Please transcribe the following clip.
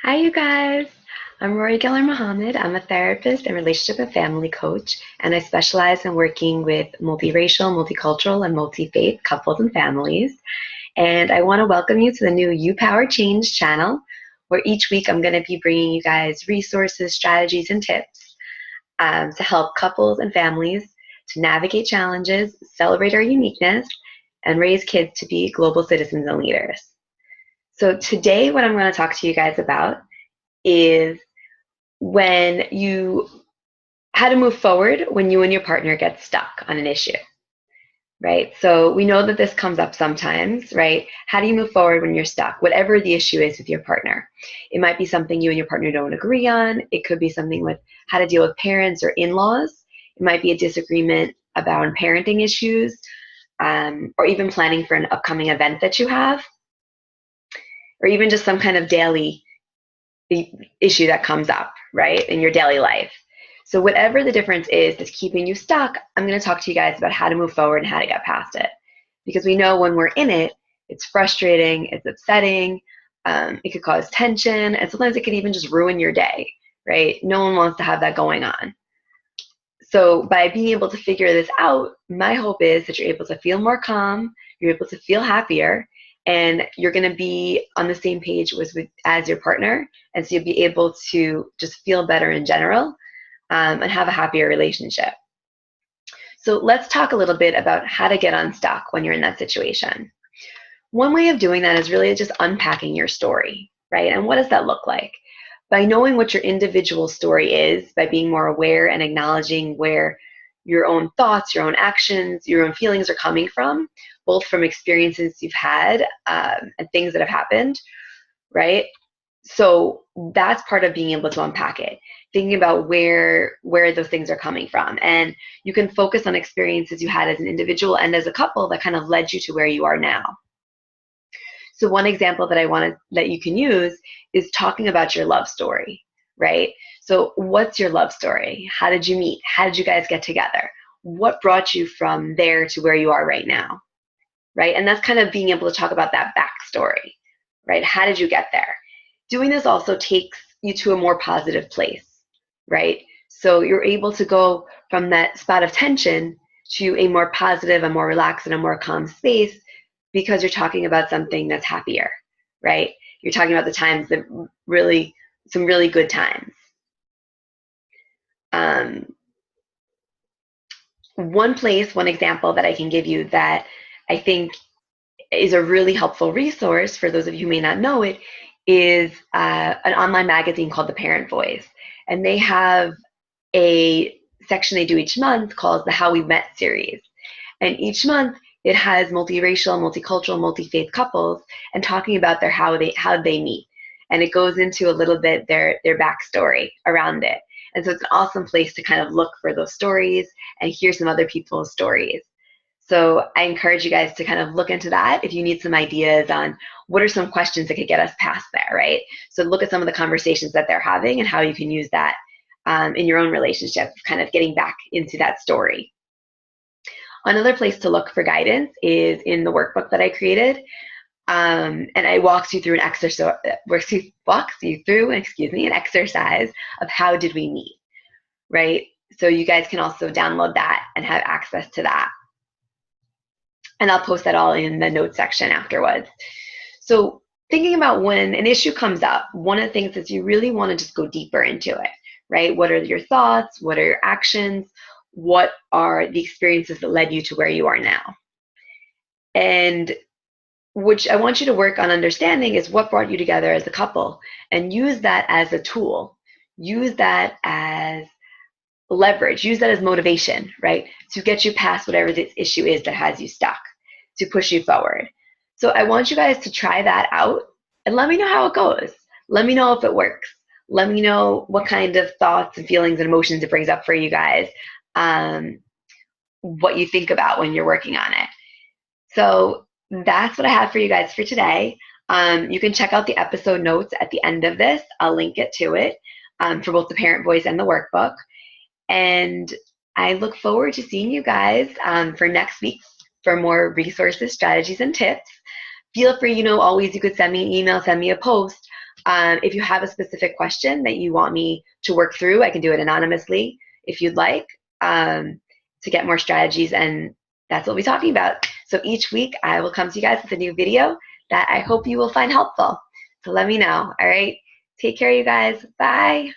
Hi, you guys. I'm Rory Geller Mohammed. I'm a therapist and relationship and family coach, and I specialize in working with multiracial, multicultural, and multi-faith couples and families. And I want to welcome you to the new You Power Change channel, where each week I'm going to be bringing you guys resources, strategies, and tips to help couples and families to navigate challenges, celebrate our uniqueness, and raise kids to be global citizens and leaders. So today, what I'm going to talk to you guys about is when you how to move forward when you and your partner get stuck on an issue, right? So we know that this comes up sometimes, right? How do you move forward when you're stuck, whatever the issue is with your partner? It might be something you and your partner don't agree on. It could be something with how to deal with parents or in-laws. It might be a disagreement about parenting issues, or even planning for an upcoming event that you have, or even just some kind of daily issue that comes up, right, in your daily life. So whatever the difference is that's keeping you stuck, I'm going to talk to you guys about how to move forward and how to get past it. Because we know when we're in it, it's frustrating, it's upsetting, it could cause tension, and sometimes it can even just ruin your day, right? No one wants to have that going on. So by being able to figure this out, my hope is that you're able to feel more calm, you're able to feel happier, and you're going to be on the same page as your partner, and so you'll be able to just feel better in general, and have a happier relationship. So let's talk a little bit about how to get unstuck when you're in that situation. One way of doing that is really just unpacking your story, right? And what does that look like? By knowing what your individual story is, by being more aware and acknowledging where your own thoughts, your own actions, your own feelings are coming from, both from experiences you've had, and things that have happened, right? So that's part of being able to unpack it, thinking about where those things are coming from. And you can focus on experiences you had as an individual and as a couple that kind of led you to where you are now. So one example that you can use is talking about your love story, right? So what's your love story? How did you meet? How did you guys get together? What brought you from there to where you are right now, right? And that's kind of being able to talk about that backstory, right? How did you get there? Doing this also takes you to a more positive place, right? So you're able to go from that spot of tension to a more positive, a more relaxed, and a more calm space, because you're talking about something that's happier, right? You're talking about the times that some really good times. One example that I can give you that I think is a really helpful resource for those of you who may not know it is an online magazine called The Parent Voice. And they have a section they do each month called the How We Met series. And each month it has multiracial, multicultural, multi-faith couples and talking about how they meet. And it goes into a little bit their backstory around it. And so it's an awesome place to kind of look for those stories and hear some other people's stories. So I encourage you guys to kind of look into that if you need some ideas on what are some questions that could get us past there, right? So look at some of the conversations that they're having and how you can use that in your own relationship, kind of getting back into that story. Another place to look for guidance is in the workbook that I created. And I walks you through an exercise, an exercise of how did we meet, right? So you guys can also download that and have access to that. And I'll post that all in the notes section afterwards. So thinking about when an issue comes up, one of the things is you really want to just go deeper into it, right? What are your thoughts? What are your actions? What are the experiences that led you to where you are now? And which I want you to work on understanding is what brought you together as a couple, and use that as a tool. Use that as leverage. Use that as motivation, right? To get you past whatever this issue is that has you stuck, to push you forward. So I want you guys to try that out and let me know how it goes. Let me know if it works. Let me know what kind of thoughts and feelings and emotions it brings up for you guys, what you think about when you're working on it. So that's what I have for you guys for today. You can check out the episode notes at the end of this. I'll link it to it for both the Parent Voice and the workbook. And I look forward to seeing you guys for next week for more resources, strategies, and tips. Feel free, always you could send me an email, send me a post If you have a specific question that you want me to work through, I can do it anonymously if you'd like, to get more strategies, and that's what we're talking about. So each week I will come to you guys with a new video that I hope you will find helpful. So let me know. All right. Take care, you guys. Bye.